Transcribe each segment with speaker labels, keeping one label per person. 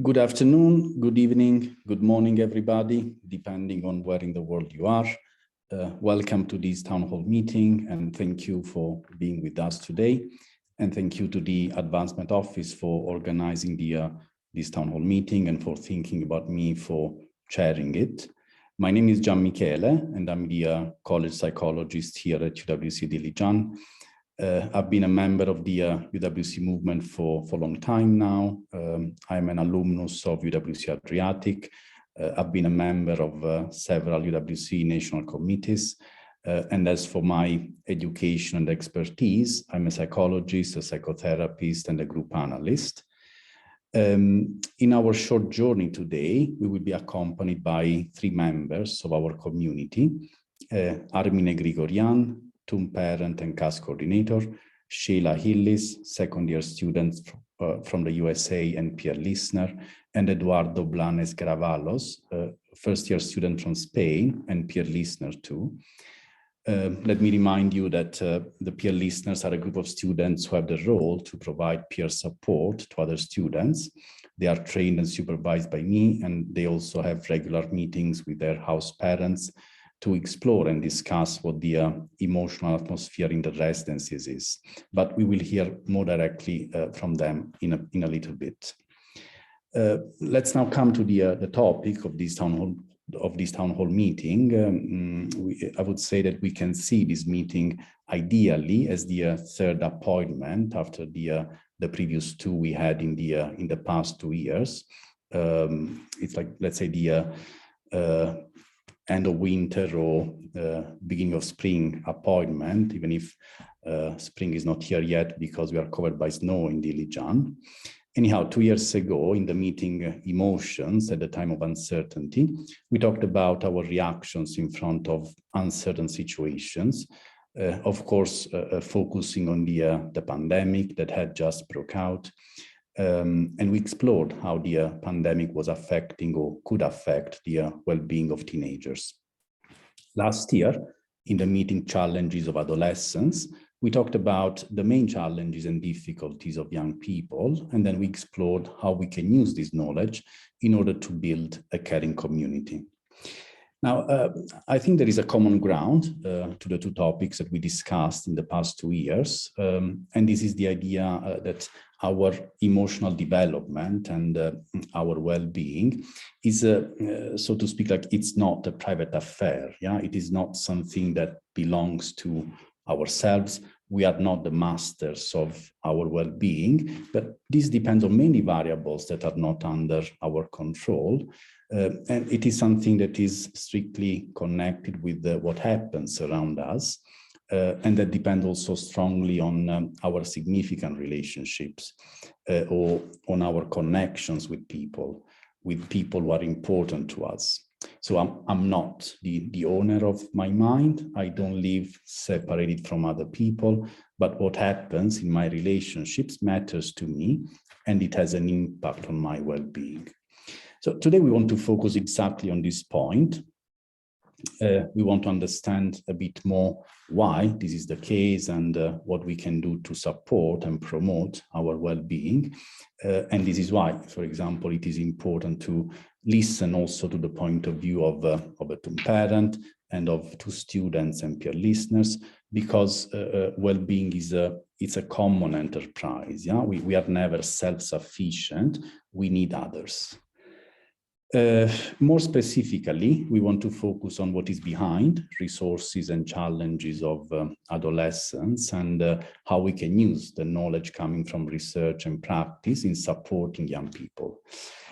Speaker 1: Good afternoon, good evening, good morning, everybody, depending on where in the world you are. Welcome to this town hall meeting, and thank you for being with us today. And thank you to the Advancement Office for organizing this town hall meeting and for thinking about me for chairing it. My name is Gian Michele, and I'm the college psychologist here at UWC Dilijan. I've been a member of the UWC movement for a long time now. I'm an alumnus of UWC Adriatic. I've been a member of several UWC national committees. And as for my education and expertise, I'm a psychologist, a psychotherapist, and a group analyst. In our short journey today, we will be accompanied by three members of our community, Armine Grigorian, TUM parent and CAS coordinator, Sheila Hillis, second-year student from the USA and peer listener, and Eduardo Blanes Gravalos, first-year student from Spain and peer listener too. Let me remind you that the peer listeners are a group of students who have the role to provide peer support to other students. They are trained and supervised by me, and they also have regular meetings with their house parents to explore and discuss what the emotional atmosphere in the residencies is. But we will hear more directly from them in a little bit. Let's now come to the topic of this town hall meeting. I would say that we can see this meeting ideally as the third appointment after the previous two we had in the past 2 years. It's like, let's say, the end of winter or beginning of spring appointment, even if spring is not here yet because we are covered by snow in Dilijan. Anyhow, 2 years ago in the meeting Emotions at the time of uncertainty, we talked about our reactions in front of uncertain situations, of course, focusing on the pandemic that had just broke out. And we explored how the pandemic was affecting or could affect the well-being of teenagers. Last year, in the meeting Challenges of Adolescence, we talked about the main challenges and difficulties of young people, and then we explored how we can use this knowledge in order to build a caring community. Now, I think there is a common ground to the two topics that we discussed in the past 2 years, and this is the idea that our emotional development and our well-being is, so to speak, like it's not a private affair. Yeah, it is not something that belongs to ourselves. We are not the masters of our well-being, but this depends on many variables that are not under our control. And it is something that is strictly connected with what happens around us, and that depends also strongly on our significant relationships or on our connections with people who are important to us. So I'm not the owner of my mind. I don't live separated from other people, but what happens in my relationships matters to me, and it has an impact on my well-being. So today we want to focus exactly on this point. We want to understand a bit more why this is the case and what we can do to support and promote our well-being. And this is why, for example, it is important to listen also to the point of view of a TUM parent and of two students and peer listeners, because well-being it's a common enterprise. Yeah, we are never self-sufficient. We need others. More specifically, we want to focus on what is behind resources and challenges of adolescence and how we can use the knowledge coming from research and practice in supporting young people.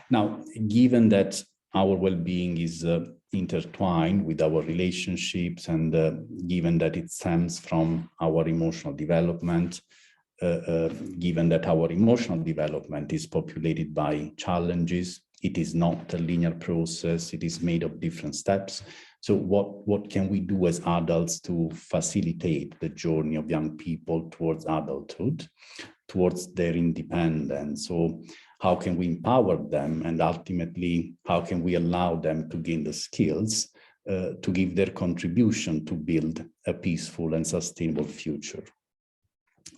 Speaker 1: Now, given that our well-being is intertwined with our relationships and given that it stems from our emotional development, given that our emotional development is populated by challenges, it is not a linear process, it is made of different steps. So what can we do as adults to facilitate the journey of young people towards adulthood, towards their independence? So how can we empower them, and ultimately, how can we allow them to gain the skills to give their contribution to build a peaceful and sustainable future?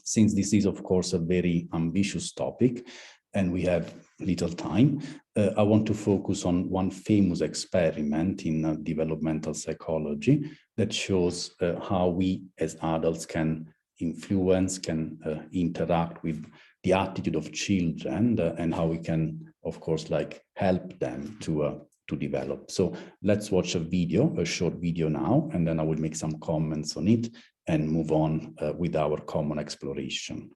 Speaker 1: Since this is, of course, a very ambitious topic, and we have little time, I want to focus on one famous experiment in developmental psychology that shows how we as adults can influence, can interact with the attitude of children, and how we can, of course, like help them to develop. So let's watch a short video now, and then I will make some comments on it and move on with our common exploration.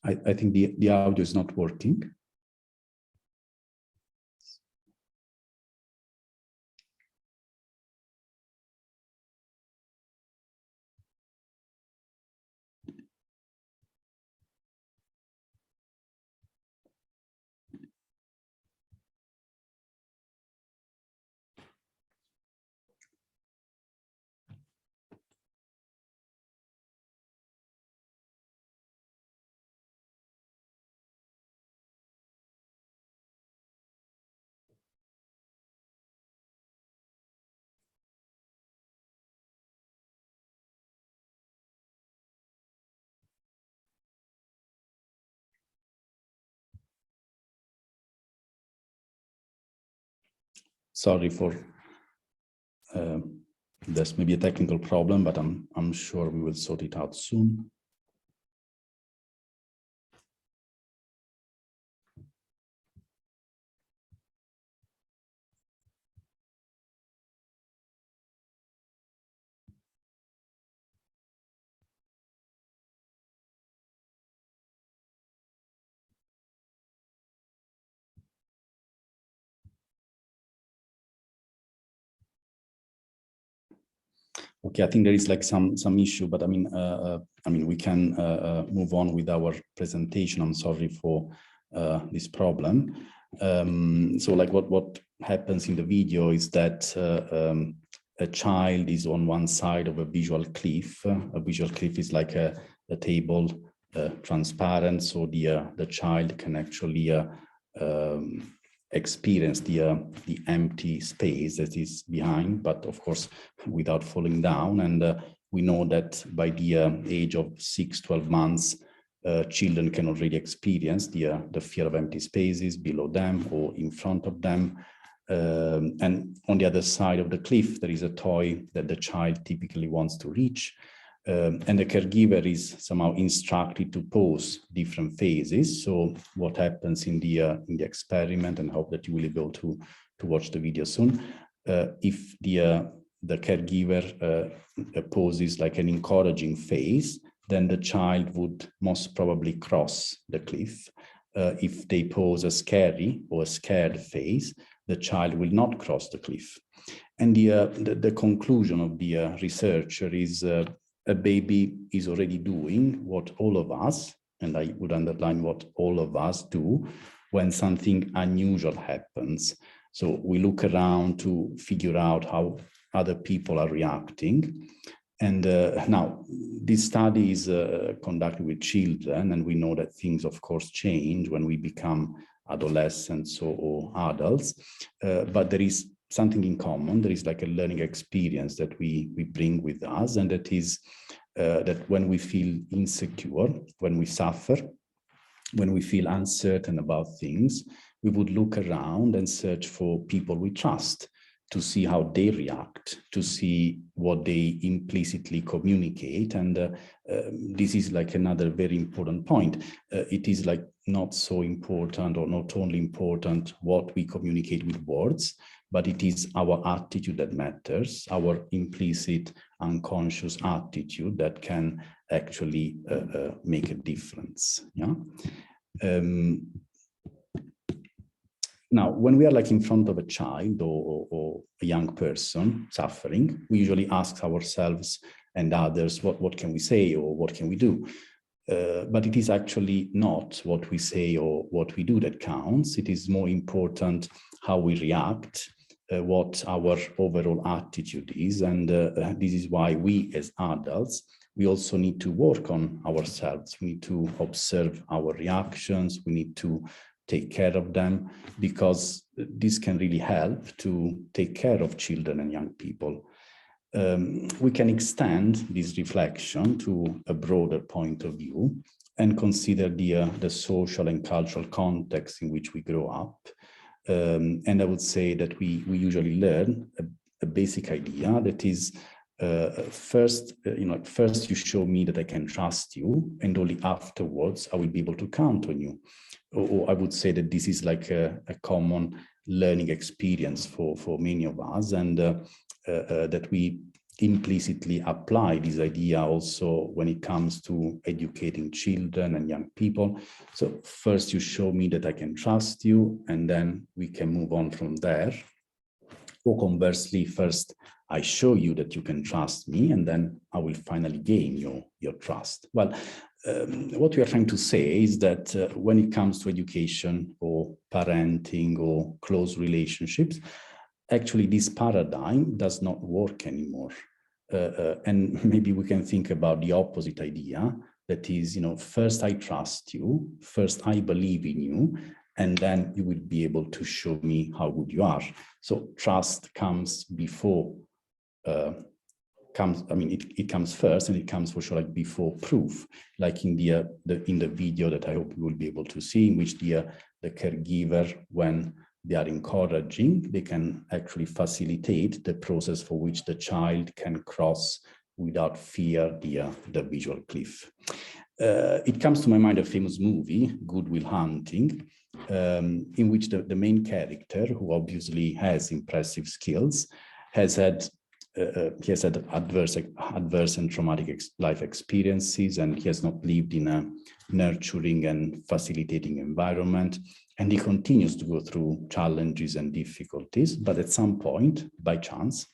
Speaker 1: I think the audio is not working. Sorry for there's maybe a technical problem, but I'm sure we will sort it out soon. Okay, I think there is like some issue, but I mean we can move on with our presentation. I'm sorry for this problem. So like what happens in the video is that a child is on one side of a visual cliff. A visual cliff is like a table, transparent, so the child can actually experience the empty space that is behind, but of course without falling down. And we know that by the age of 6-12 months, children can already experience the fear of empty spaces below them or in front of them. And on the other side of the cliff, there is a toy that the child typically wants to reach. And the caregiver is somehow instructed to pose different phases. So what happens in the experiment, and hope that you will be able to watch the video soon. If the caregiver poses like an encouraging phase, then the child would most probably cross the cliff. If they pose a scary or a scared phase, the child will not cross the cliff. And the conclusion of the researcher is a baby is already doing what all of us, and I would underline what all of us do, when something unusual happens. So we look around to figure out how other people are reacting. And now this study is conducted with children, and we know that things, of course, change when we become adolescents or adults, but there is something in common. There is like a learning experience that we bring with us, and that is that when we feel insecure, when we suffer, when we feel uncertain about things, we would look around and search for people we trust to see how they react, to see what they implicitly communicate. And this is like another very important point. It is like not so important, or not only important what we communicate with words, but it is our attitude that matters, our implicit unconscious attitude that can actually make a difference. Yeah. Now, when we are like in front of a child or a young person suffering, we usually ask ourselves and others, what can we say or what can we do? But it is actually not what we say or what we do that counts. It is more important how we react what our overall attitude is. And this is why we as adults, we also need to work on ourselves. We need to observe our reactions. We need to take care of them, because this can really help to take care of children and young people. We can extend this reflection to a broader point of view and consider the social and cultural context in which we grow up. And I would say that we usually learn a basic idea that is, first you show me that I can trust you, and only afterwards I will be able to count on you. Or I would say that this is like a common learning experience for many of us, and that we implicitly apply this idea also when it comes to educating children and young people. So first you show me that I can trust you, and then we can move on from there. Or conversely, first I show you that you can trust me, and then I will finally gain your trust. Well, what we are trying to say is that when it comes to education or parenting or close relationships, actually this paradigm does not work anymore. And maybe we can think about the opposite idea, that is, first I trust you, first I believe in you, and then you will be able to show me how good you are. So trust comes before, it comes first, and it comes for sure like before proof, like in the video that I hope you will be able to see, in which the caregiver, when they are encouraging, they can actually facilitate the process for which the child can cross without fear the visual cliff. It comes to my mind a famous movie, Good Will Hunting, in which the main character, who obviously has impressive skills, has had adverse and traumatic life experiences, and he has not lived in a nurturing and facilitating environment. And he continues to go through challenges and difficulties, but at some point, by chance,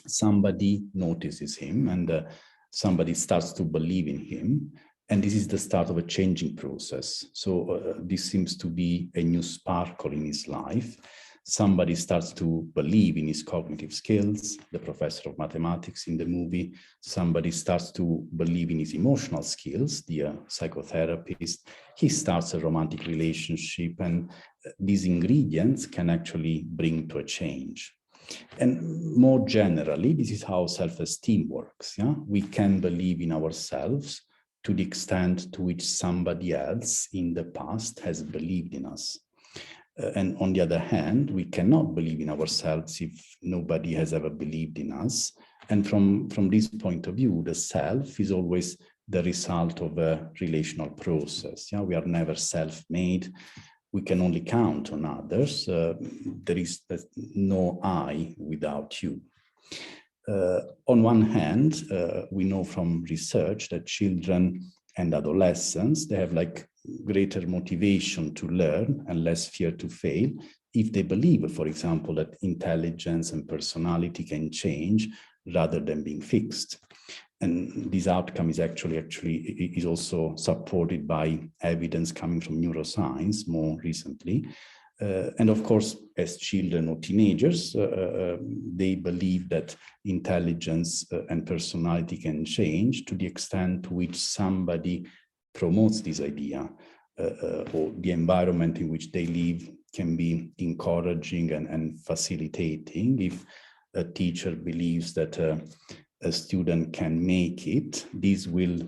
Speaker 1: somebody notices him, and somebody starts to believe in him. And this is the start of a changing process. So this seems to be a new sparkle in his life. Somebody starts to believe in his cognitive skills, the professor of mathematics in the movie. Somebody starts to believe in his emotional skills, the psychotherapist. He starts a romantic relationship, and these ingredients can actually bring to a change. And more generally, this is how self-esteem works. Yeah? We can believe in ourselves to the extent to which somebody else in the past has believed in us. And on the other hand, we cannot believe in ourselves if nobody has ever believed in us. And from this point of view, the self is always the result of a relational process. Yeah? We are never self-made. We can only count on others. There is no I without you. On one hand, we know from research that children and adolescents, they have like greater motivation to learn and less fear to fail if they believe, for example, that intelligence and personality can change rather than being fixed. And this outcome is actually is also supported by evidence coming from neuroscience more recently. And of course, as children or teenagers, they believe that intelligence and personality can change to the extent to which somebody promotes this idea, or the environment in which they live can be encouraging and facilitating. If a teacher believes that a student can make it, this will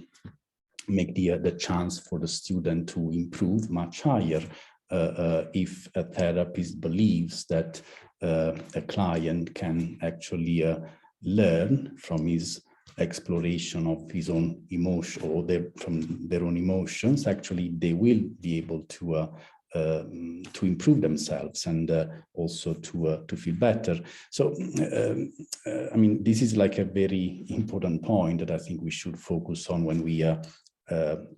Speaker 1: make the chance for the student to improve much higher. If a therapist believes that a client can actually learn from his exploration of his own emotion, or from their own emotions, actually they will be able to improve themselves and also to feel better. So, I mean, this is like a very important point that I think we should focus on when we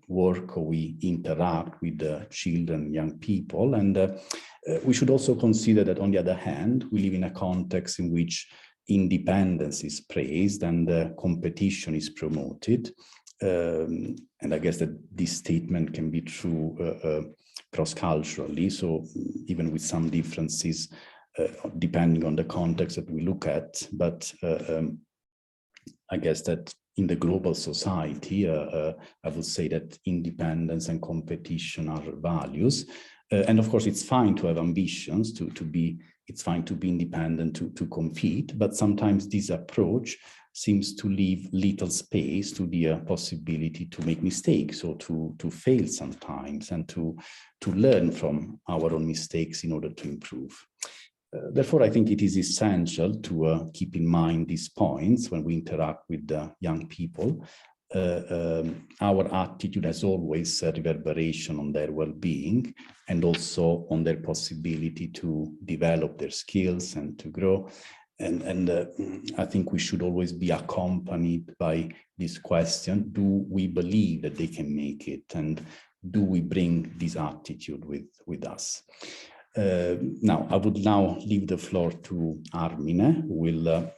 Speaker 1: work or we interact with children, young people. And we should also consider that, on the other hand, we live in a context in which independence is praised and competition is promoted. And I guess that this statement can be true cross-culturally. So even with some differences depending on the context that we look at. But I guess that in the global society, I would say that independence and competition are values. And of course, it's fine to have ambitions, it's fine to be independent, to compete, but sometimes this approach seems to leave little space to the possibility to make mistakes or to fail sometimes, and to learn from our own mistakes in order to improve. Therefore, I think it is essential to keep in mind these points when we interact with young people. Our attitude has always a reverberation on their well-being and also on their possibility to develop their skills and to grow. And I think we should always be accompanied by this question: do we believe that they can make it? And do we bring this attitude with us? Now, I would now leave the floor to Armine, who will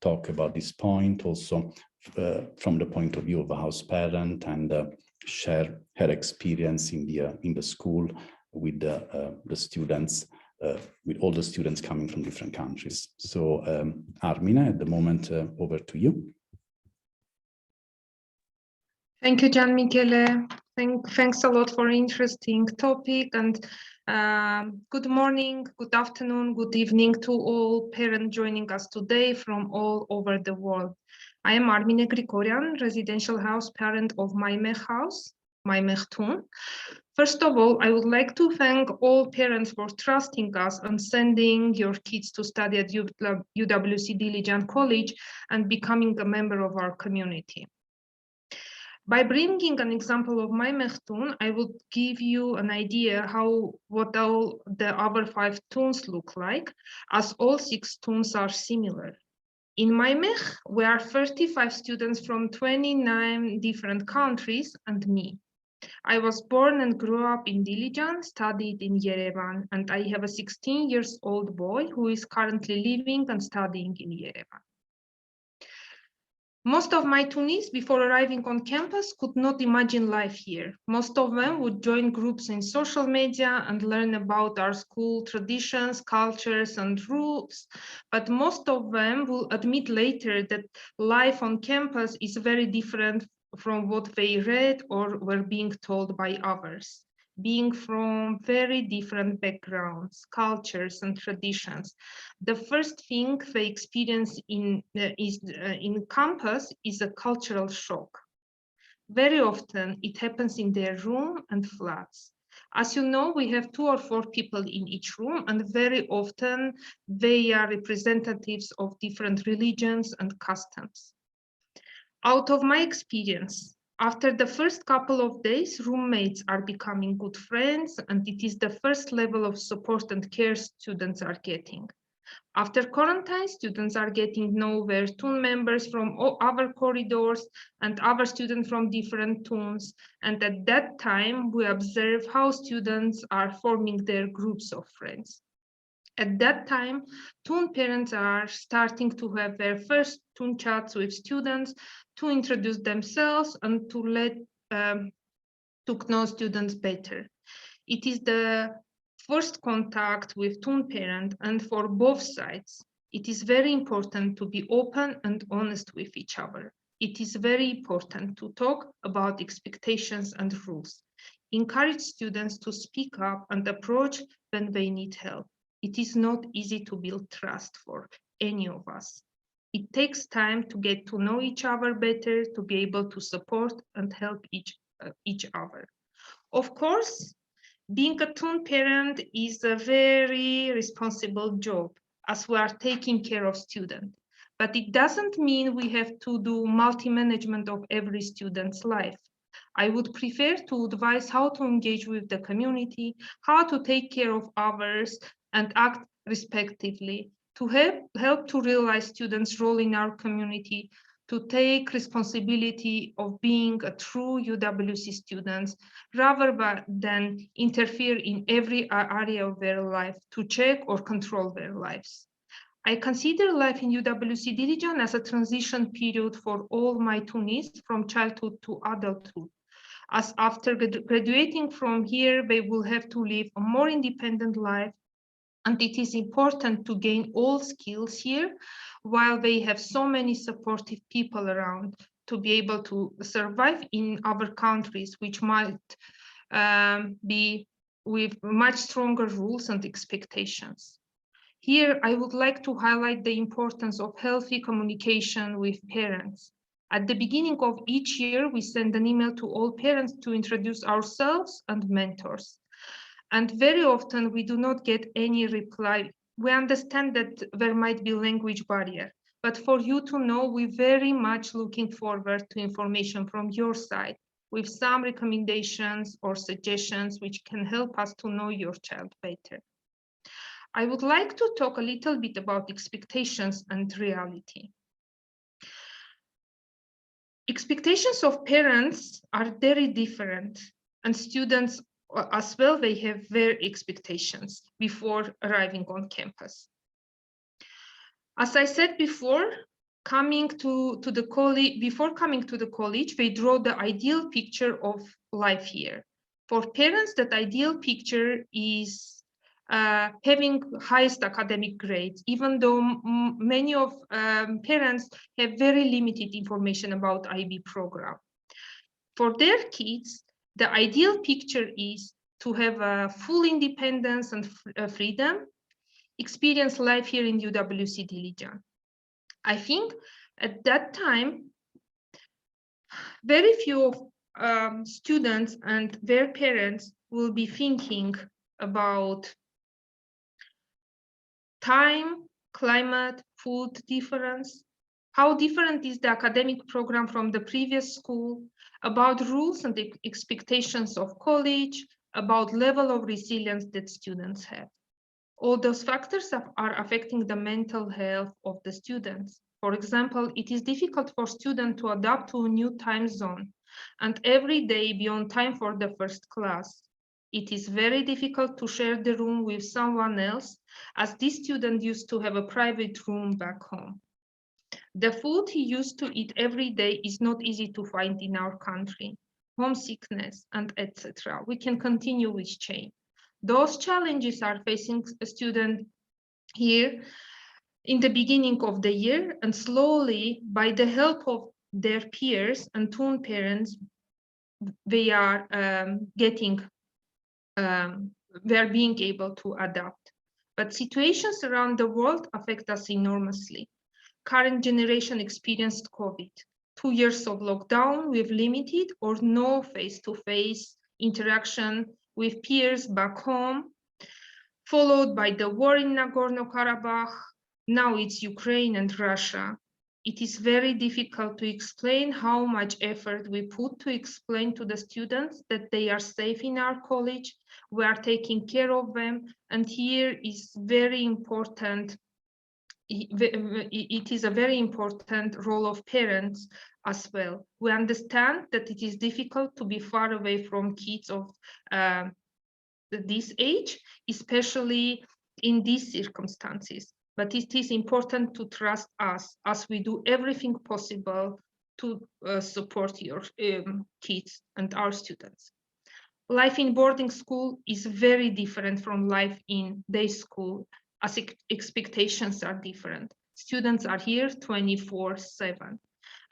Speaker 1: talk about this point also from the point of view of a house parent, and share her experience in the school with the students, with all the students coming from different countries. So Armine, at the moment, over to you.
Speaker 2: Thank you, Gian Michele. Thanks a lot for an interesting topic, and good morning, good afternoon, good evening to all parents joining us today from all over the world. I am Armine Grigorian, residential house parent of Maimech House, Maimech Tun. First of all, I would like to thank all parents for trusting us and sending your kids to study at UWC Dilijan College and becoming a member of our community. By bringing an example of Maimech Tun, I would give you an idea what all the other 5 tuns look like, as all 6 tuns are similar. In Maimech, we are 35 students from 29 different countries and me. I was born and grew up in Dilijan, studied in Yerevan, and I have a 16-year-old boy who is currently living and studying in Yerevan. Most of my Tunis, before arriving on campus, could not imagine life here. Most of them would join groups in social media and learn about our school traditions, cultures, and rules. But most of them will admit later that life on campus is very different from what they read or were being told by others. Being from very different backgrounds, cultures, and traditions, the first thing they experience in campus is a cultural shock. Very often, it happens in their room and flats. As you know, we have 2 or 4 people in each room, and very often they are representatives of different religions and customs. Out of my experience, after the first couple of days, roommates are becoming good friends, and it is the first level of support and care students are getting. After quarantine, students are getting to know their TUN members from other corridors and other students from different TUNs. And at that time, we observe how students are forming their groups of friends. At that time, TUN parents are starting to have their first TUN chats with students to introduce themselves and to know students better. It is the first contact with TUN parent, and for both sides, it is very important to be open and honest with each other. It is very important to talk about expectations and rules. Encourage students to speak up and approach when they need help. It is not easy to build trust for any of us. It takes time to get to know each other better, to be able to support and help each other. Of course, being a TUN parent is a very responsible job, as we are taking care of students. But it doesn't mean we have to do multi-management of every student's life. I would prefer to advise how to engage with the community, how to take care of others, and act respectively, to help to realize students' role in our community, to take responsibility of being a true UWC students, rather than interfere in every area of their life to check or control their lives. I consider life in UWC Dilijan as a transition period for all my Tunis from childhood to adulthood, as after graduating from here, they will have to live a more independent life And it is important to gain all skills here while they have so many supportive people around to be able to survive in other countries, which might be with much stronger rules and expectations. Here, I would like to highlight the importance of healthy communication with parents. At the beginning of each year, we send an email to all parents to introduce ourselves and mentors. And very often we do not get any reply. We understand that there might be language barrier, but for you to know, we're very much looking forward to information from your side with some recommendations or suggestions which can help us to know your child better. I would like to talk a little bit about expectations and reality. Expectations of parents are very different, and students as well, they have their expectations before arriving on campus. As I said before, before coming to the college, they draw the ideal picture of life here. For parents, that ideal picture is having highest academic grades, even though many of parents have very limited information about IB program. For their kids, the ideal picture is to have full independence and freedom, experience life here in UWC Dilijan. I think at that time, very few students and their parents will be thinking about time, climate, food difference, how different is the academic program from the previous school, about rules and expectations of college, about level of resilience that students have. All those factors are affecting the mental health of the students. For example, it is difficult for students to adapt to a new time zone and every day be on time for the first class. It is very difficult to share the room with someone else, as this student used to have a private room back home. The food he used to eat every day is not easy to find in our country. Homesickness and etc. We can continue with chain. Those challenges are facing a student here in the beginning of the year, and slowly, by the help of their peers and twin parents, they are they're being able to adapt. But situations around the world affect us enormously. Current generation experienced COVID, 2 years of lockdown with limited or no face-to-face interaction with peers back home, followed by the war in Nagorno-Karabakh. Now it's Ukraine and Russia. It is very difficult to explain how much effort we put to explain to the students that they are safe in our college, we are taking care of them, and here is very important. It is a very important role of parents as well. We understand that it is difficult to be far away from kids of this age, especially in these circumstances. But it is important to trust us as we do everything possible to support your kids and our students. Life in boarding school is very different from life in day school, as expectations are different. Students are here 24/7,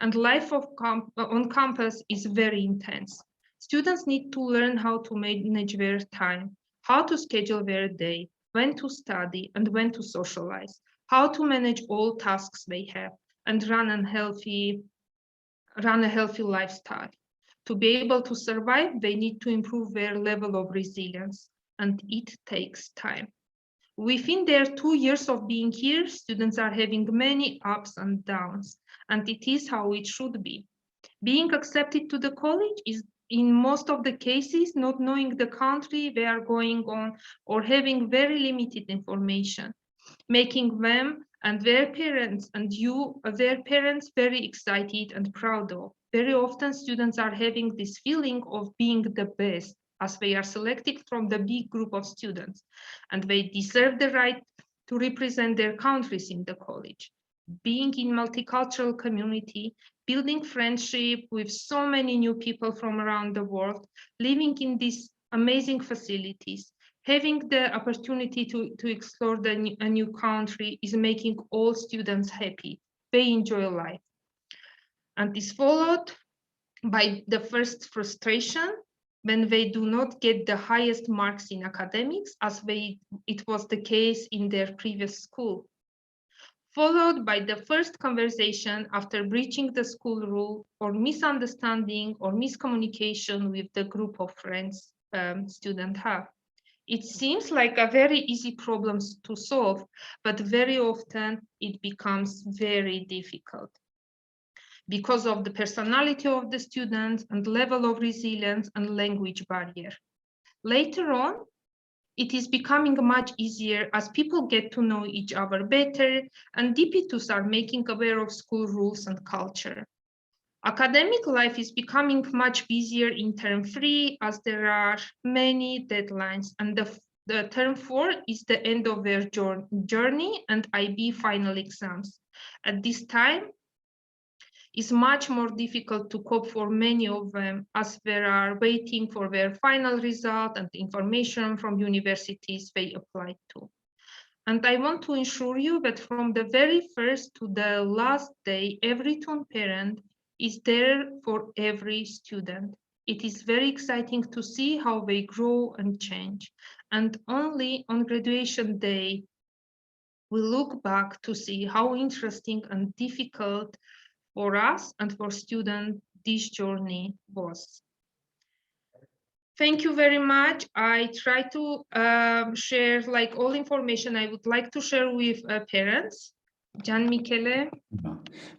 Speaker 2: and life on campus is very intense. Students need to learn how to manage their time, how to schedule their day, when to study and when to socialize, how to manage all tasks they have, and run a healthy lifestyle. To be able to survive, they need to improve their level of resilience, and it takes time. Within their 2 years of being here, students are having many ups and downs, and it is how it should be. Being accepted to the college is, in most of the cases, not knowing the country they are going on or having very limited information, making them and their parents and their parents, very excited and proud of. Very often students are having this feeling of being the best, as they are selected from the big group of students, and they deserve the right to represent their countries in the college. Being in multicultural community, building friendship with so many new people from around the world, living in this amazing facilities. Having the opportunity to explore a new country is making all students happy. They enjoy life. And is followed by the first frustration when they do not get the highest marks in academics, as it was the case in their previous school. Followed by the first conversation after breaching the school rule, or misunderstanding or miscommunication with the group of friends students have. It seems like a very easy problem to solve, but very often it becomes very difficult because of the personality of the students and level of resilience and language barrier. Later on, it is becoming much easier as people get to know each other better and DP2s are making aware of school rules and culture. Academic life is becoming much busier in term 3 as there are many deadlines, and the term 4 is the end of their journey and IB final exams. At this time, it's much more difficult to cope for many of them as they are waiting for their final result and information from universities they applied to. And I want to assure you that from the very first to the last day, every TUN parent is there for every student. It is very exciting to see how they grow and change. And only on graduation day, we look back to see how interesting and difficult for us and for students this journey was. Thank you very much. I try to share like all information I would like to share with parents. Gian Michele.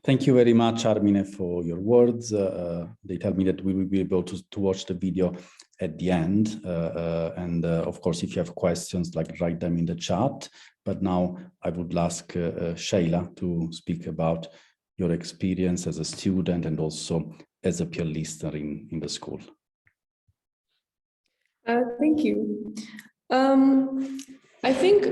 Speaker 1: Thank you very much, Armine, for your words. They tell me that we will be able to watch the video at the end. Of course, if you have questions, like write them in the chat. But now I would ask Sheila to speak about your experience as a student and also as a peer listener in the school.
Speaker 3: Thank you. I think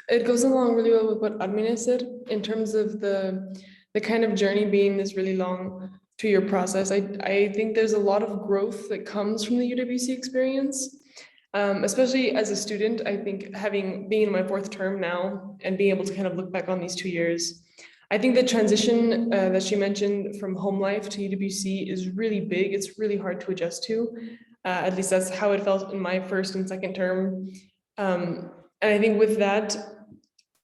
Speaker 3: it goes along really well with what Armine said in terms of the kind of journey being this really long 2-year process. I think there's a lot of growth that comes from the UWC experience, especially as a student. I think being in my 4th term now and being able to kind of look back on these 2 years, I think the transition that she mentioned from home life to UWC is really big. It's really hard to adjust to. At least that's how it felt in my 1st and 2nd term. And I think with that,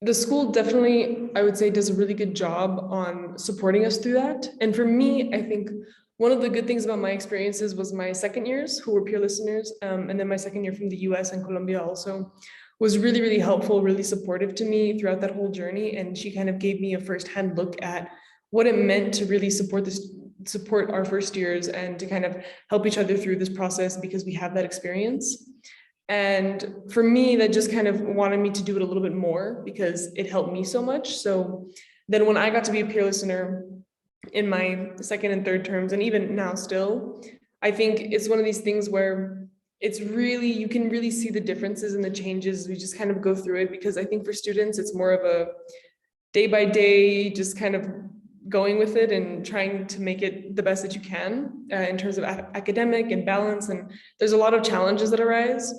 Speaker 3: the school definitely, I would say, does a really good job on supporting us through that. And for me, I think one of the good things about my experiences was my 2nd years, who were peer listeners, and then my 2nd year from the US and Colombia also was really, really helpful, really supportive to me throughout that whole journey. And she kind of gave me a firsthand look at what it meant to really support our 1st years and to kind of help each other through this process because we have that experience. And for me, that just kind of wanted me to do it a little bit more because it helped me so much. So then when I got to be a peer listener in my 2nd and 3rd terms, and even now still, I think it's one of these things where it's really, you can really see the differences and the changes. We just kind of go through it because I think for students, it's more of a day by day, just kind of going with it and trying to make it the best that you can in terms of academic and balance. And there's a lot of challenges that arise.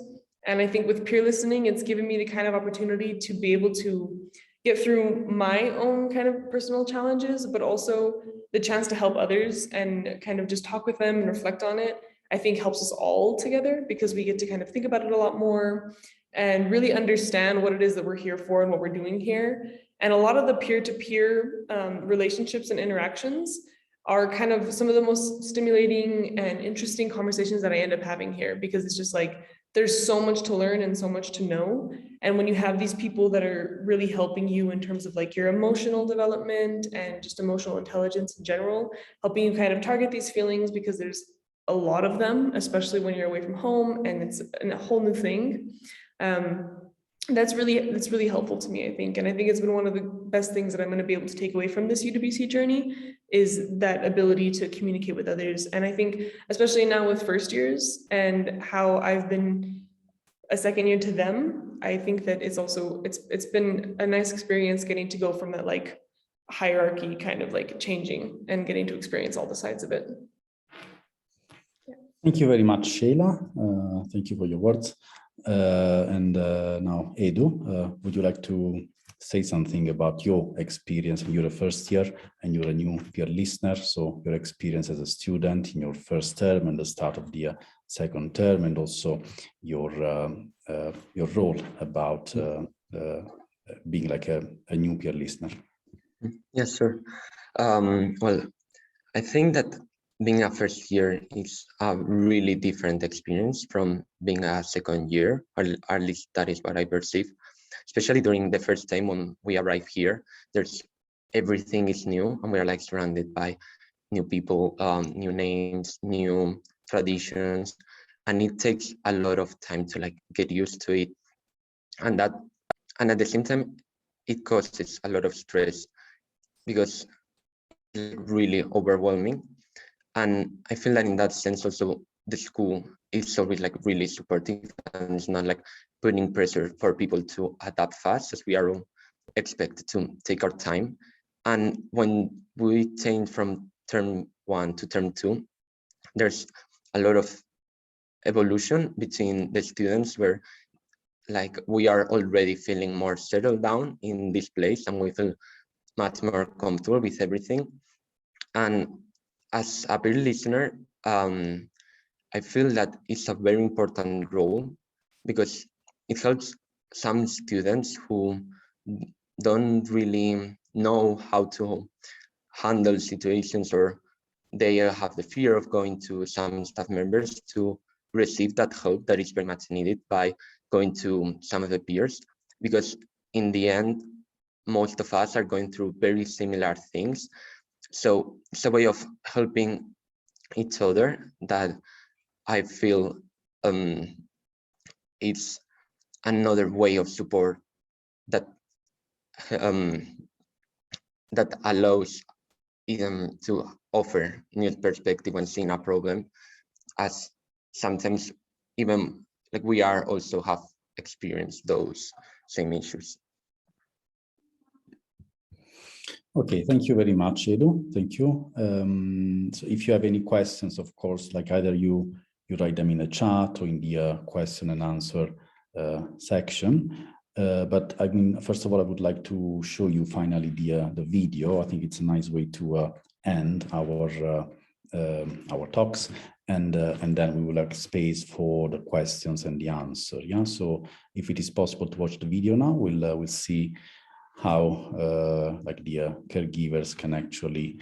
Speaker 3: And I think with peer listening, it's given me the kind of opportunity to be able to get through my own kind of personal challenges, but also the chance to help others and kind of just talk with them and reflect on it, I think helps us all together because we get to kind of think about it a lot more and really understand what it is that we're here for and what we're doing here. And a lot of the peer-to-peer relationships and interactions are kind of some of the most stimulating and interesting conversations that I end up having here because it's just like, there's so much to learn and so much to know. And when you have these people that are really helping you in terms of like your emotional development and just emotional intelligence in general, helping you kind of target these feelings because there's a lot of them, especially when you're away from home and it's a whole new thing. That's really helpful to me, I think. And I think it's been one of the best things that I'm going to be able to take away from this UWC journey is that ability to communicate with others. And I think, especially now with 1st years and how I've been a 2nd year to them, I think that it's been a nice experience getting to go from that like hierarchy kind of like changing and getting to experience all the sides of it.
Speaker 1: Thank you very much, Sheila. Thank you for your words. Now, Edu, would you like to say something about your experience? You're a first year and you're a new peer listener. So your experience as a student in your first term and the start of the second term, and also your role about being like a new peer listener.
Speaker 4: Yes, sir. Well, I think that being a first year is a really different experience from being a second year, or at least that is what I perceive. Especially during the first time when we arrive here, everything is new, and we are like surrounded by new people, new names, new traditions, and it takes a lot of time to like get used to it, and at the same time, it causes a lot of stress because it's really overwhelming. And I feel that in that sense also the school is always like really supportive, and it's not like putting pressure for people to adapt fast, as we are all expected to take our time. And when we change from term 1 to term 2, there's a lot of evolution between the students, where like we are already feeling more settled down in this place, and we feel much more comfortable with everything. And as a peer listener, I feel that it's a very important role, because it helps some students who don't really know how to handle situations, or they have the fear of going to some staff members, to receive that help that is very much needed by going to some of the peers, because in the end, most of us are going through very similar things. So it's a way of helping each other that I feel it's another way of support that that allows them to offer new perspective when seeing a problem, as sometimes even like we are also have experienced those same issues.
Speaker 1: Okay, thank you very much, Edu. Thank you. So if you have any questions, of course, like either you write them in the chat or in the question and answer section. But I mean, first of all, I would like to show you finally the video. I think it's a nice way to end our talks, and then we will have space for the questions and the answer. Yeah. So if it is possible to watch the video now, we'll see how like the caregivers can actually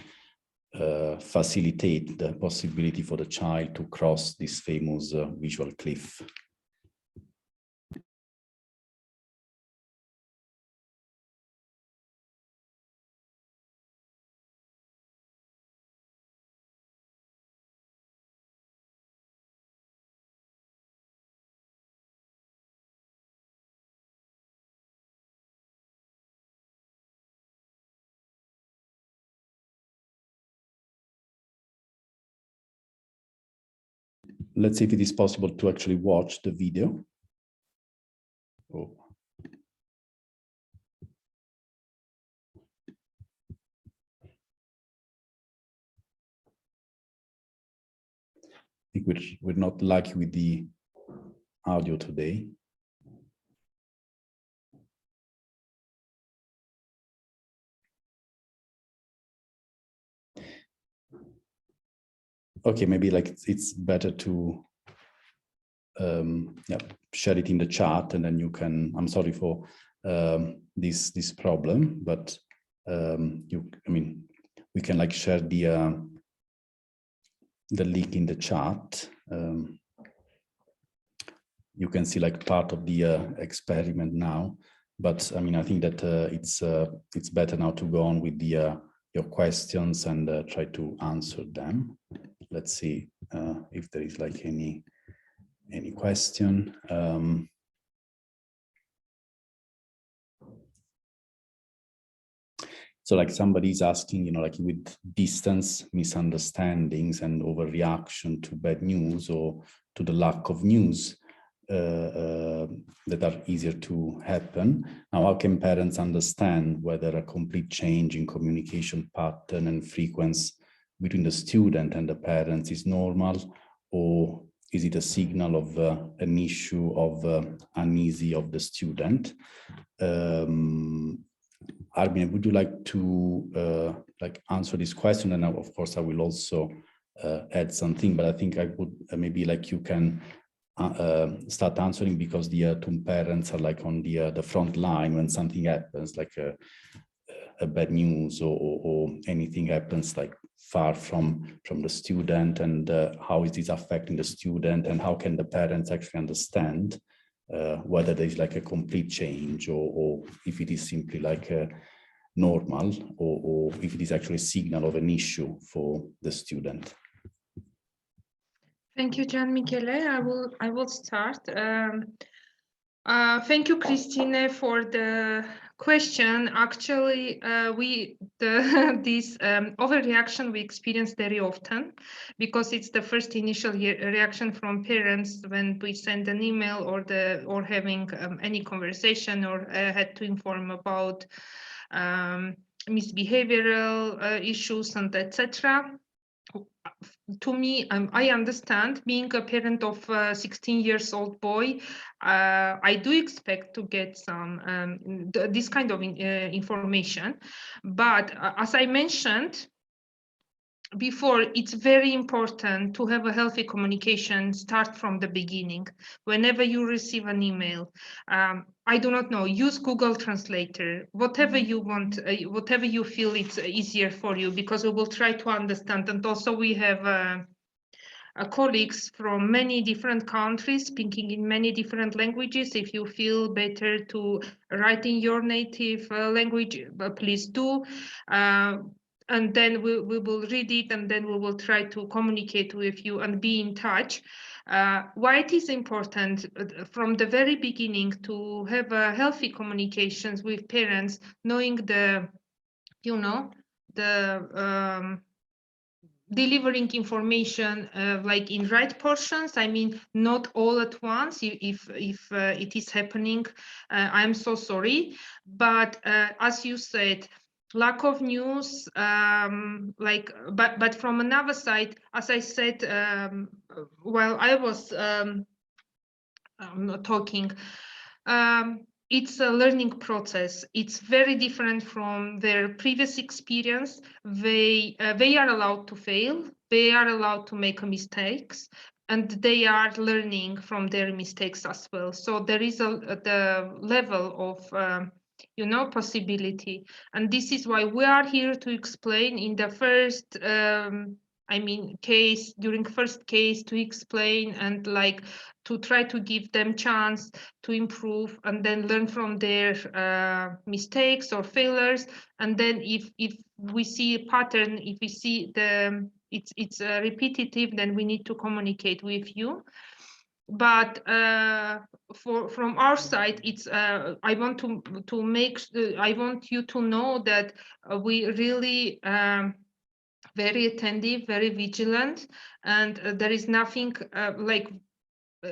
Speaker 1: facilitate the possibility for the child to cross this famous visual cliff. Let's see if it is possible to actually watch the video. Oh. I think we're not lucky with the audio today. Okay, maybe like it's better to yeah, share it in the chat, and then you can. I'm sorry for this problem, but I mean, we can like share the link in the chat. You can see like part of the experiment now, but I mean, I think that it's better now to go on with the your questions and try to answer them. Let's see if there is like any question. So like somebody's asking, you know, like with distance, misunderstandings and overreaction to bad news or to the lack of news that are easier to happen. Now, how can parents understand whether a complete change in communication pattern and frequency between the student and the parents is normal or is it a signal of an issue of uneasy of the student? Armin, would you like to answer this question? And of course, I will also add something, but I think I would maybe you can start answering, because the two parents are on the front line when something happens, like a bad news or anything happens far from the student, and how is this affecting the student, and how can the parents actually understand whether there's a complete change, or if it is simply normal, or if it is actually a signal of an issue for the student.
Speaker 2: Thank you, Gian Michele. I will start. Thank you, Christine, for the question. Actually, this overreaction we experience very often, because it's the first initial reaction from parents when we send an email or having any conversation, or had to inform about misbehavioral issues and etc. To me, I understand, being a parent of a 16-year-old boy, I do expect to get some this kind of information. But as I mentioned before, it's very important to have a healthy communication start from the beginning. Whenever you receive an email, I do not know, use Google Translator, whatever you want, whatever you feel it's easier for you, because we will try to understand. And also we have colleagues from many different countries speaking in many different languages. If you feel better to write in your native language, please do. And then we will read it, and then we will try to communicate with you and be in touch. Why it is important from the very beginning to have healthy communications with parents, knowing delivering information in right portions. I mean, not all at once. If it is happening, I'm so sorry. But as you said, lack of news, but from another side, as I said, while I was talking, it's a learning process. It's very different from their previous experience. They are allowed to fail. They are allowed to make mistakes, and they are learning from their mistakes as well. So there is the level of possibility, and this is why we are here to explain in the first case, during first case, to explain and to try to give them chance to improve, and then learn from their mistakes or failures. And then if we see a pattern, if we see it's repetitive, then we need to communicate with you. But from our side, it's I want you to know that we really very attentive, very vigilant, and there is nothing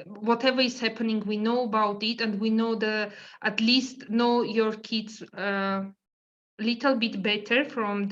Speaker 2: whatever is happening, we know about it, and we know at least know your kids a little bit better from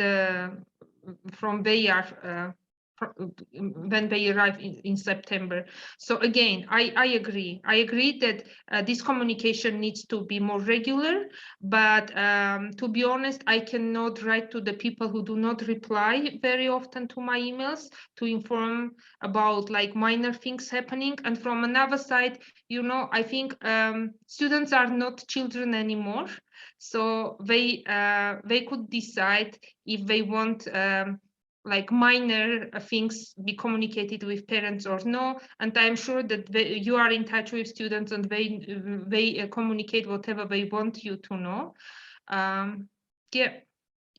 Speaker 2: when they arrive in September. So again, I agree that this communication needs to be more regular, but to be honest, I cannot write to the people who do not reply very often to my emails to inform about minor things happening. And from another side, I think students are not children anymore, so they could decide if they want minor things be communicated with parents or no. And I'm sure that you are in touch with students, and they communicate whatever they want you to know. Yeah,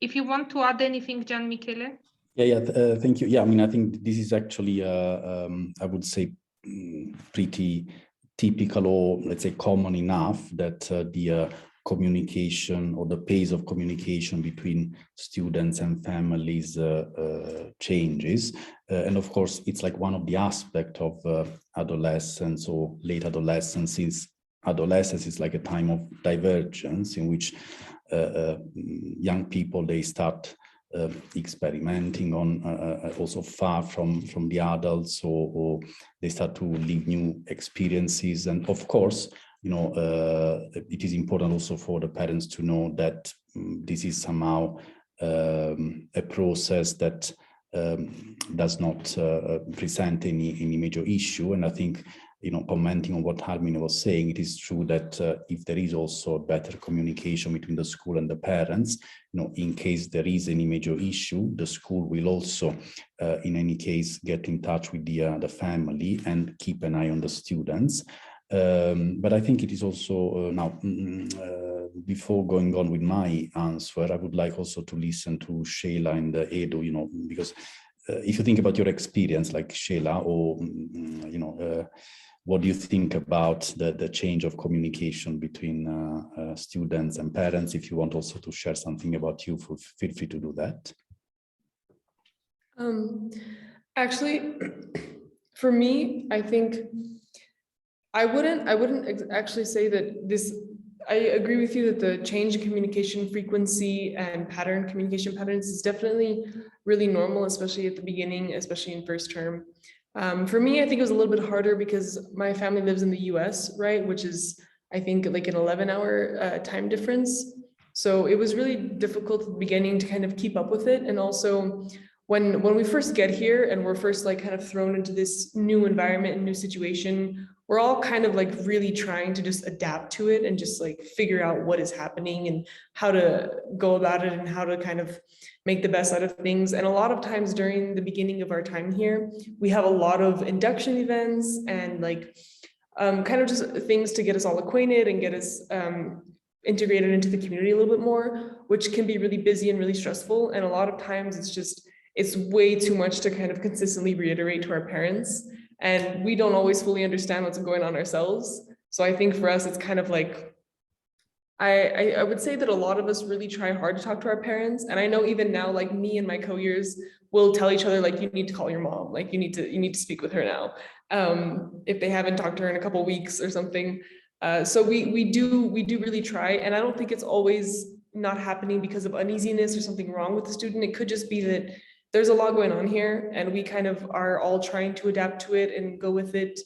Speaker 2: if you want to add anything, Gian Michele.
Speaker 1: Thank you. Yeah, I mean, I think this is actually I would say pretty typical, or let's say common enough, that the communication or the pace of communication between students and families changes. And of course, it's one of the aspects of adolescence or late adolescence, since adolescence is a time of divergence in which young people, they start experimenting on, also far from the adults, or they start to live new experiences. And of course, it is important also for the parents to know that this is somehow a process that does not present any major issue. And I think, commenting on what Harmine was saying, it is true that if there is also better communication between the school and the parents, in case there is any major issue, the school will also, in any case, get in touch with the family and keep an eye on the students. But I think it is also now, before going on with my answer, I would like also to listen to Sheila and Edu, because if you think about your experience, like Sheila, or, what do you think about the change of communication between students and parents? If you want also to share something about you, feel free to do that.
Speaker 3: Actually, for me, I think I wouldn't actually say that this. I agree with you that the change in communication frequency and communication patterns is definitely really normal, especially at the beginning, especially in first term. For me, I think it was a little bit harder because my family lives in the US, right? Which is, I think, like an 11-hour time difference. So it was really difficult at the beginning to kind of keep up with it. And also when we first get here and we're first like kind of thrown into this new environment and new situation, we're all kind of like really trying to just adapt to it and just like figure out what is happening and how to go about it and how to kind of make the best out of things. And a lot of times during the beginning of our time here, we have a lot of induction events and like kind of just things to get us all acquainted and get us integrated into the community a little bit more, which can be really busy and really stressful. And a lot of times it's way too much to kind of consistently reiterate to our parents. And we don't always fully understand what's going on ourselves. So I think for us, it's kind of like, I would say that a lot of us really try hard to talk to our parents. And I know even now, like me and my co-years will tell each other, like, you need to call your mom, like you need to speak with her now. If they haven't talked to her in a couple of weeks or something. So we do really try. And I don't think it's always not happening because of uneasiness or something wrong with the student. It could just be that there's a lot going on here and we kind of are all trying to adapt to it and go with it,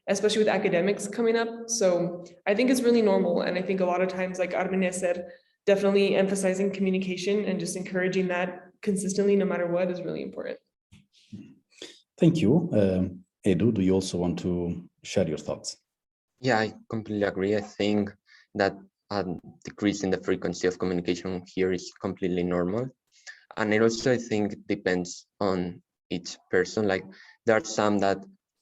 Speaker 3: especially with academics coming up. So I think it's really normal. And I think a lot of times, like Armenia said, definitely emphasizing communication and just encouraging that consistently, no matter what, is really important.
Speaker 1: Thank you. Edu, do you also want to share your thoughts?
Speaker 4: Yeah, I completely agree. I think that decrease in the frequency of communication here is completely normal. And it also, I think, depends on each person. Like there are some that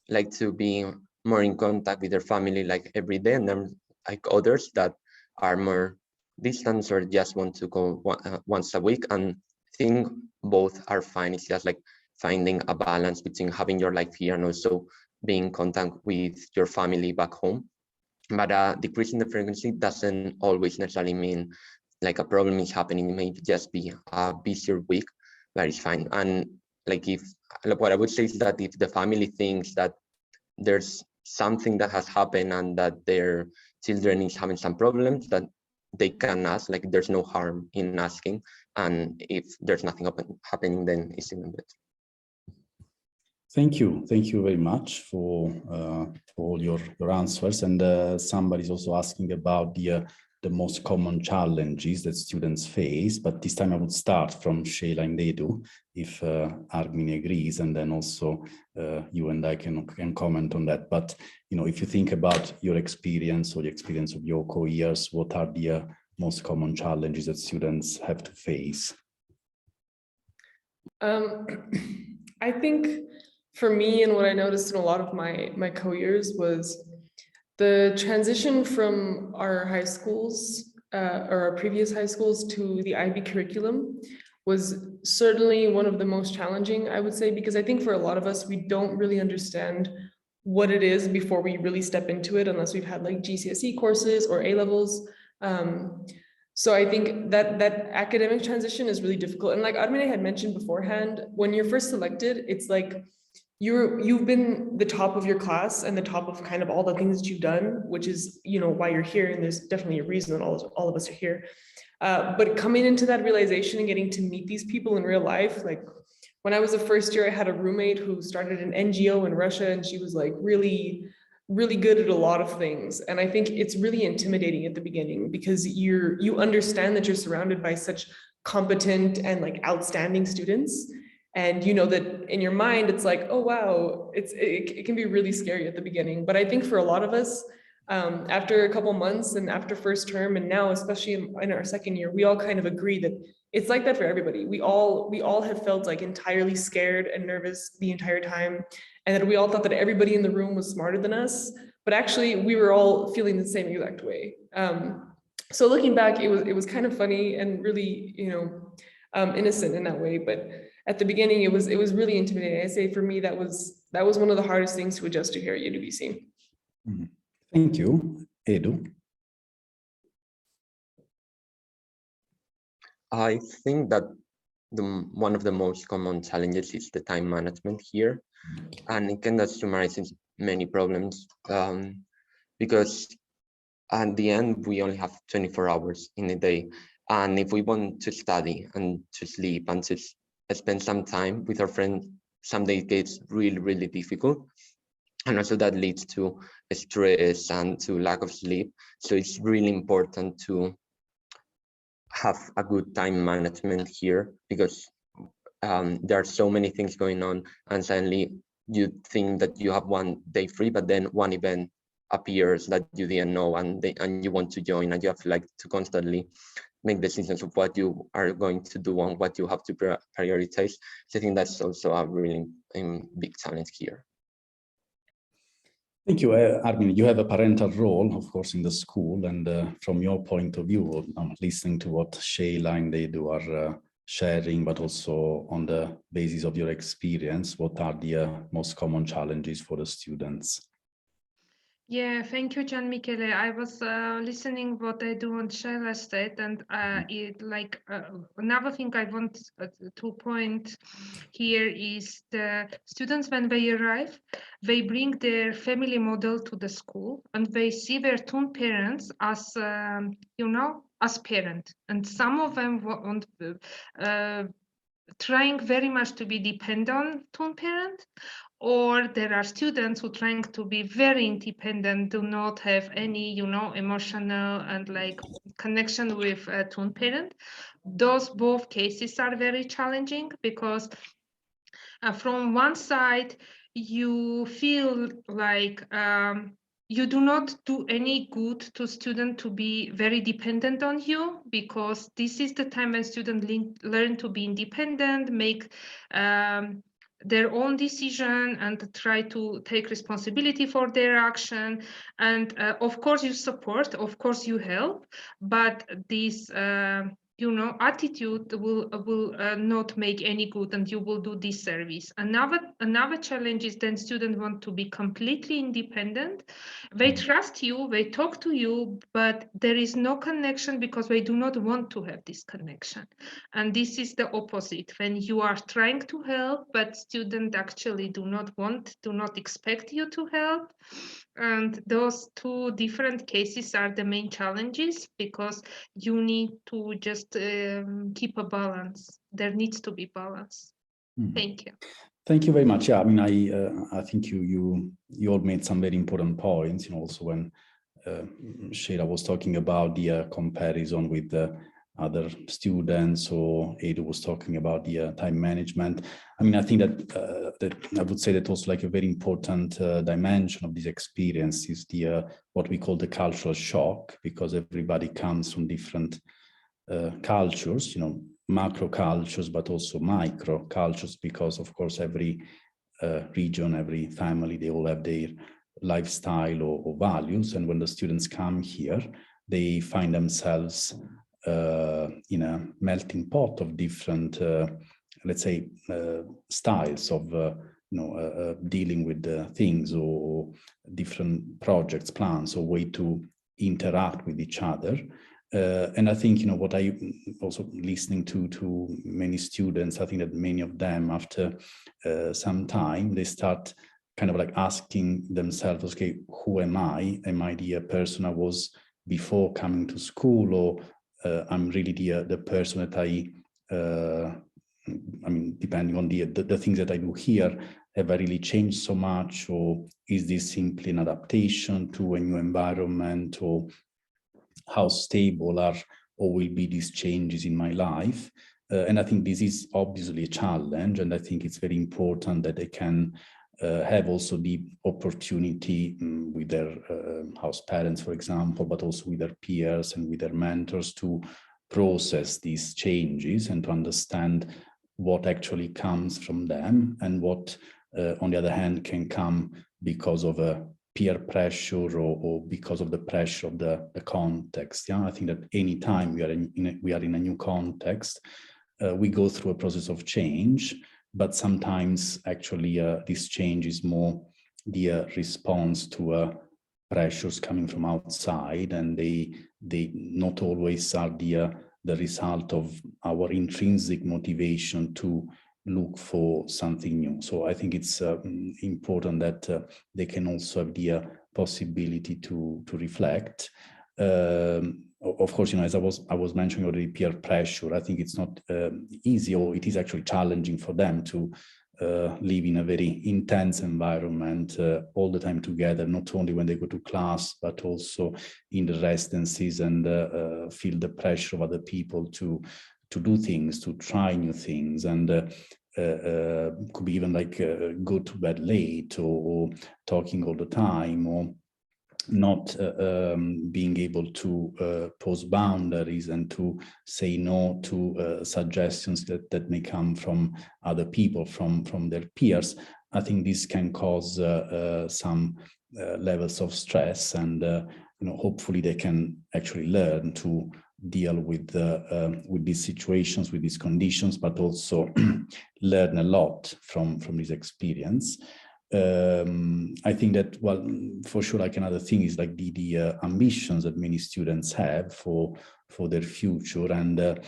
Speaker 4: like to be more in contact with their family like every day, and then like others that are more distant or just want to go once a week. And I think both are fine. It's just like finding a balance between having your life here and also being in contact with your family back home. But decreasing the frequency doesn't always necessarily mean like a problem is happening. It may just be a busier week, but it's fine. And like what I would say is that if the family thinks that there's something that has happened and that their children is having some problems, that they can ask, like there's no harm in asking. And if there's nothing happening, then it's even better.
Speaker 1: Thank you very much for all your answers. And somebody's also asking about the most common challenges that students face, but this time I would start from Sheila and Edu, if Armin agrees, and then also you and I can comment on that. But if you think about your experience or the experience of your co-years, what are the most common challenges that students have to face?
Speaker 3: I think for me, and what I noticed in a lot of my co-years was the transition from our high schools or our previous high schools to the IB curriculum was certainly one of the most challenging, I would say, because I think for a lot of us, we don't really understand what it is before we really step into it, unless we've had like GCSE courses or A-levels. So I think that academic transition is really difficult. And like Armine had mentioned beforehand, when you're first selected, it's like you've been the top of your class and the top of kind of all the things that you've done, which is, why you're here. And there's definitely a reason that all of us are here. But coming into that realization and getting to meet these people in real life, like when I was a first year, I had a roommate who started an NGO in Russia, and she was like really good at a lot of things. And I think it's really intimidating at the beginning because you understand that you're surrounded by such competent and like outstanding students. And you know that in your mind, it's like, oh, wow, it can be really scary at the beginning. But I think for a lot of us, after a couple months and after first term, and now especially in our second year, we all kind of agree that it's like that for everybody. We all have felt like entirely scared and nervous the entire time, and that we all thought that everybody in the room was smarter than us, but actually we were all feeling the same exact way. So looking back, it was kind of funny and really, innocent in that way. But at the beginning, it was really intimidating. I say for me, that was one of the hardest things to adjust to here at UWC.
Speaker 1: Mm-hmm. Thank you, Edu.
Speaker 4: I think that one of the most common challenges is the time management here, and it can summarize many problems because at the end we only have 24 hours in a day, and if we want to study and to sleep and to spend some time with our friends, some days it gets really difficult, and also that leads to stress and to lack of sleep. So it's really important to have a good time management here, because there are so many things going on, and suddenly you think that you have one day free, but then one event appears that you didn't know, and you want to join, and you have to constantly make decisions of what you are going to do and what you have to prioritize. So I think that's also a really big challenge here.
Speaker 1: Thank you, Armin. You have a parental role, of course, in the school, and from your point of view, I'm listening to what Shayla and Edu are sharing, but also on the basis of your experience, what are the most common challenges for the students?
Speaker 2: Yeah, thank you, Gian Michele. I was listening what I do on Shayla said, and another thing I want to point here is the students, when they arrive, they bring their family model to the school, and they see their twin parents as as parent, and some of them want trying very much to be dependent on twin parent, or there are students who trying to be very independent, do not have any, emotional and like connection with a twin parent. Those both cases are very challenging because from one side, you feel like you do not do any good to student to be very dependent on you, because this is the time when students learn to be independent, make their own decision and try to take responsibility for their action. And of course you support, of course you help, but this attitude will not make any good, and you will do disservice. Another challenge is then students want to be completely independent. They trust you, they talk to you, but there is no connection because they do not want to have this connection. And this is the opposite. When you are trying to help, but students actually do not expect you to help. And those two different cases are the main challenges, because you need to just keep a balance. There needs to be balance. Thank you.
Speaker 1: Thank you very much. Yeah, I mean, I think you all made some very important points. Also when Shayla was talking about the comparison with the other students, or Edu was talking about the time management. I mean, I think that I would say that also like a very important dimension of this experience is the what we call the cultural shock, because everybody comes from different cultures, macro cultures, but also micro cultures, because of course every region, every family, they all have their lifestyle or values. And when the students come here, they find themselves in a melting pot of different, let's say, styles of dealing with things, or different projects, plans, or way to interact with each other. And I think, what I also listening to many students, I think that many of them, after some time, they start kind of like asking themselves, okay, who am I? Am I the person I was before coming to school, or I'm really the person that I mean, depending on the things that I do here, have I really changed so much, or is this simply an adaptation to a new environment, or how stable are or will be these changes in my life? And I think this is obviously a challenge, and I think it's very important that they can have also the opportunity with their house parents, for example, but also with their peers and with their mentors to process these changes and to understand what actually comes from them and what, on the other hand, can come because of a peer pressure or because of the pressure of the context. Yeah, I think that any time we are in a new context, we go through a process of change, but sometimes actually this change is more the response to pressures coming from outside, and they not always are the result of our intrinsic motivation to look for something new. So I think it's important that they can also have the possibility to reflect. Of course, as I was mentioning already, peer pressure, I think it's not easy, or it is actually challenging for them to live in a very intense environment all the time together, not only when they go to class, but also in the residencies, and feel the pressure of other people to do things, to try new things, and could be even like go to bed late, or talking all the time, or not being able to pose boundaries and to say no to suggestions that may come from other people, from their peers. I think this can cause some levels of stress, and hopefully they can actually learn to deal with these situations, with these conditions, but also learn a lot from this experience. I think that, well, for sure, like another thing is like the ambitions that many students have for their future, and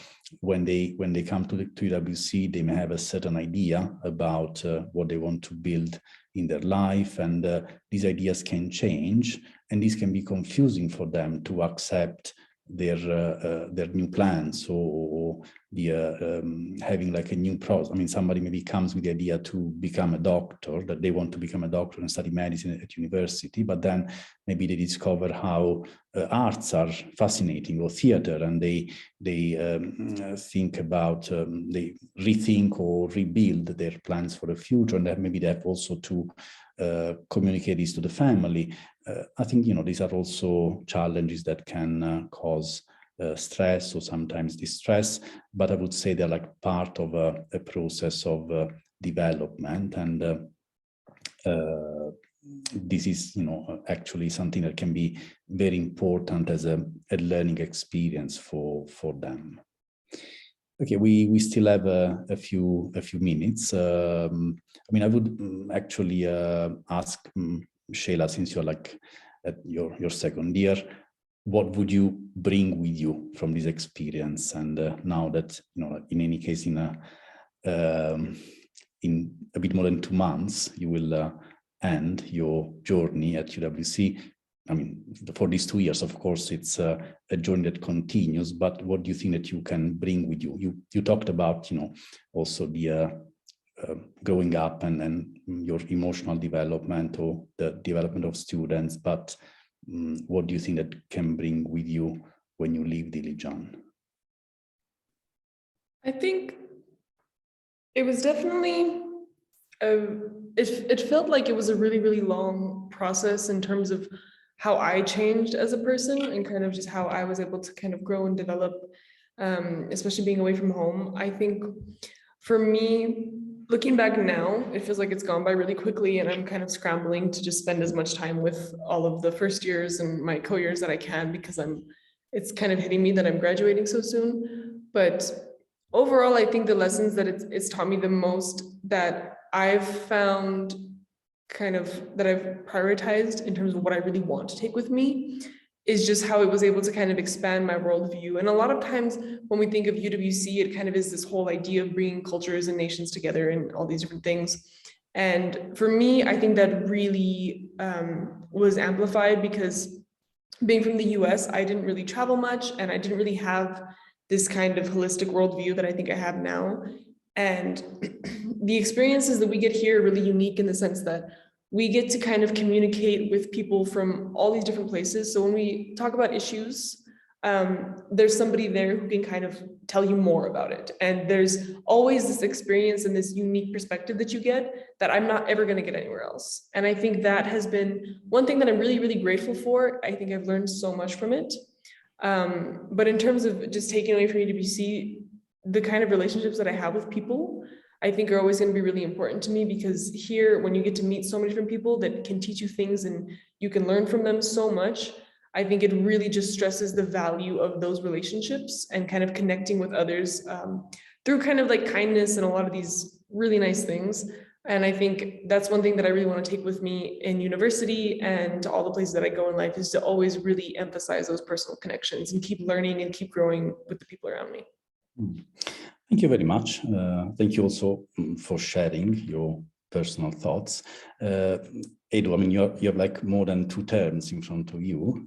Speaker 1: when they come to UWC, they may have a certain idea about what they want to build in their life, and these ideas can change, and this can be confusing for them to accept their new plans, or the having like a new process. I mean, somebody maybe comes with the idea to become a doctor, that they want to become a doctor and study medicine at university, but then maybe they discover how arts are fascinating, or theater, and they think about, they rethink or rebuild their plans for the future, and then maybe they have also to communicate this to the family. I think, these are also challenges that can cause stress or sometimes distress, but I would say they're like part of a process of development, and this is, actually something that can be very important as a learning experience for them. Okay, we still have a few minutes. I mean, I would actually ask Sheila, since you're like at your second year, what would you bring with you from this experience? And now that, in any case, in a bit more than 2 months, you will end your journey at UWC. I mean, for these 2 years, of course, it's a journey that continues, but what do you think that you can bring with you? You talked about, also the growing up and your emotional development, or the development of students, but what do you think that can bring with you when you leave Dilijan?
Speaker 3: I think it was definitely, it felt like it was a really, really long process in terms of how I changed as a person, and kind of just how I was able to kind of grow and develop, especially being away from home. I think for me, looking back now, it feels like it's gone by really quickly, and I'm kind of scrambling to just spend as much time with all of the first years and my co-years that I can, because it's kind of hitting me that I'm graduating so soon. But overall, I think the lessons that it's taught me the most, that I've found kind of that I've prioritized in terms of what I really want to take with me, is just how it was able to kind of expand my worldview. And a lot of times when we think of UWC, it kind of is this whole idea of bringing cultures and nations together and all these different things. And for me, I think that really was amplified, because being from the US, I didn't really travel much and I didn't really have this kind of holistic worldview that I think I have now. And the experiences that we get here are really unique in the sense that we get to kind of communicate with people from all these different places. So when we talk about issues, there's somebody there who can kind of tell you more about it. And there's always this experience and this unique perspective that you get that I'm not ever going to get anywhere else. And I think that has been one thing that I'm really, really grateful for. I think I've learned so much from it. But in terms of just taking away from UWC, the kind of relationships that I have with people, I think are always going to be really important to me, because here, when you get to meet so many different people that can teach you things and you can learn from them so much, I think it really just stresses the value of those relationships and kind of connecting with others through kind of like kindness and a lot of these really nice things. And I think that's one thing that I really want to take with me in university and to all the places that I go in life, is to always really emphasize those personal connections and keep learning and keep growing with the people around me.
Speaker 1: Thank you very much. Thank you also for sharing your personal thoughts. Edu, I mean, you have like more than 2 terms in front of you.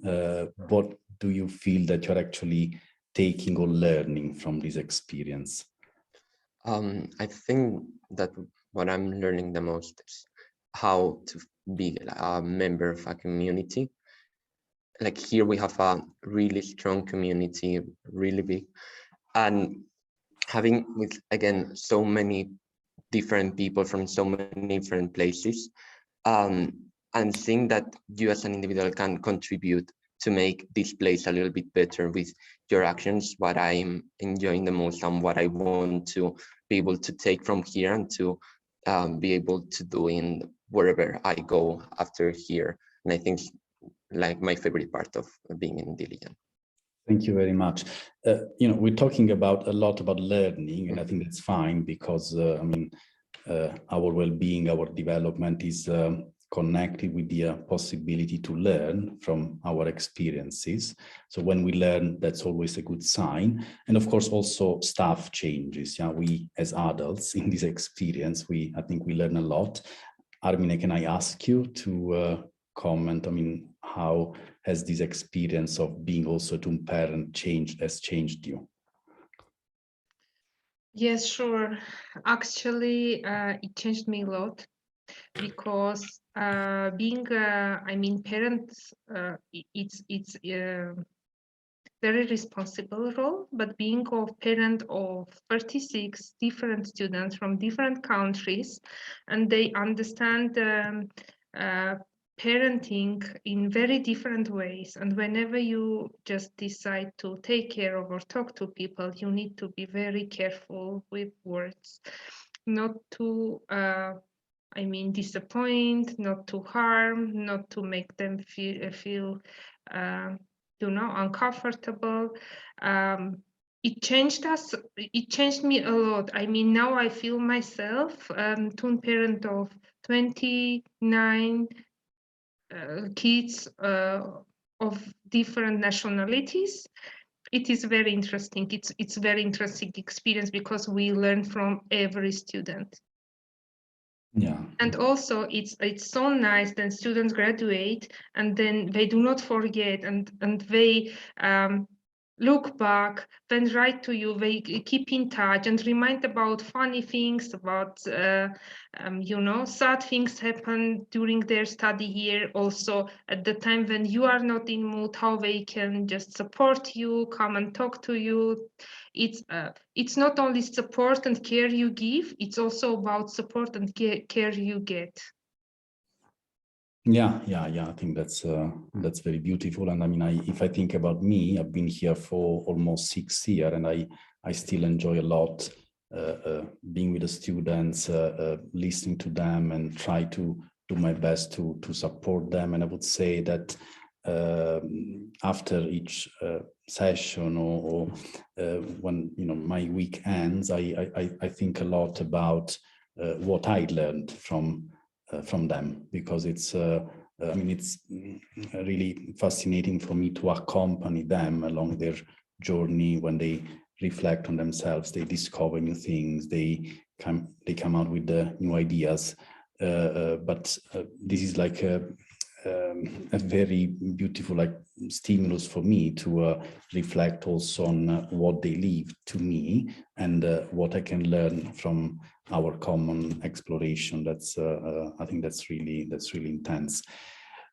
Speaker 1: What do you feel that you're actually taking or learning from this experience?
Speaker 4: I think that what I'm learning the most is how to be a member of a community. Like here we have a really strong community, really big, and having with, again, so many different people from so many different places, and seeing that you as an individual can contribute to make this place a little bit better with your actions, what I'm enjoying the most and what I want to be able to take from here and to be able to do in wherever I go after here. And I think it's like my favorite part of being in Diligent.
Speaker 1: Thank you very much. You know, we're talking about a lot about learning, and I think that's fine, because I mean, our well-being, our development is connected with the possibility to learn from our experiences. So when we learn, that's always a good sign. And of course, also stuff changes. Yeah, we as adults in this experience, I think we learn a lot. Armine, can I ask you to comment? I mean, how has this experience of being also a parent has changed you?
Speaker 2: Yes, sure. Actually, it changed me a lot, because being, I mean, parents, it's very responsible role, but being a parent of 36 different students from different countries, and they understand parenting in very different ways. And whenever you just decide to take care of or talk to people, you need to be very careful with words, not to I mean, disappoint, not to harm, not to make them feel you know, uncomfortable. It changed us. It changed me a lot. I mean, now I feel myself twin parent of 29 kids of different nationalities. It is very interesting. It's very interesting experience, because we learn from every student.
Speaker 1: Yeah.
Speaker 2: And also it's so nice that students graduate and then they do not forget, and they look back, then write to you, they keep in touch and remind about funny things, about you know, sad things happen during their study year. Also at the time when you are not in mood, how they can just support you, come and talk to you. It's not only support and care you give, it's also about support and care you get.
Speaker 1: Yeah. I think that's very beautiful. And I mean, if I think about me, I've been here for almost 6 years, and I still enjoy a lot being with the students, listening to them, and try to do my best to support them. And I would say that after each session or when, you know, my week ends, I think a lot about what I learned from them, because it's I mean, it's really fascinating for me to accompany them along their journey. When they reflect on themselves, they discover new things, they come out with the new ideas, but this is like a very beautiful stimulus for me to reflect also on what they leave to me and what I can learn from our common exploration. That's I think that's really intense.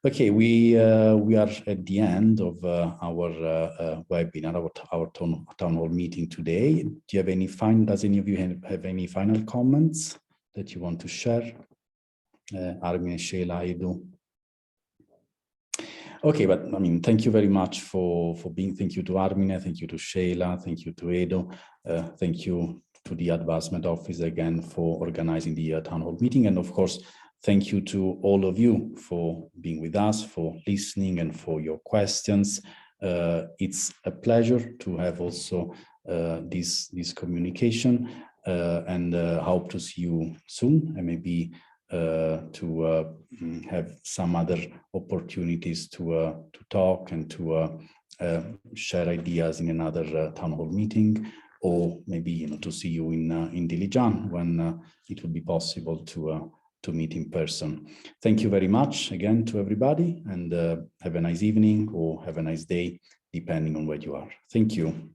Speaker 1: Okay, we are at the end of our webinar, our town hall meeting today. Do you have any does any of you have any final comments that you want to share? Armin, Sheila, Edu. Okay, but I mean, thank you very much for being. Thank you to Armin, thank you to Sheila, thank you to Edu, thank you to the Advancement Office again for organizing the town hall meeting, and of course, thank you to all of you for being with us, for listening, and for your questions. It's a pleasure to have also this communication, and hope to see you soon, and maybe to have some other opportunities to talk and to share ideas in another town hall meeting, or maybe to see you in Dilijan when it will be possible to meet in person. Thank you very much again to everybody, and have a nice evening or have a nice day, depending on where you are. Thank you.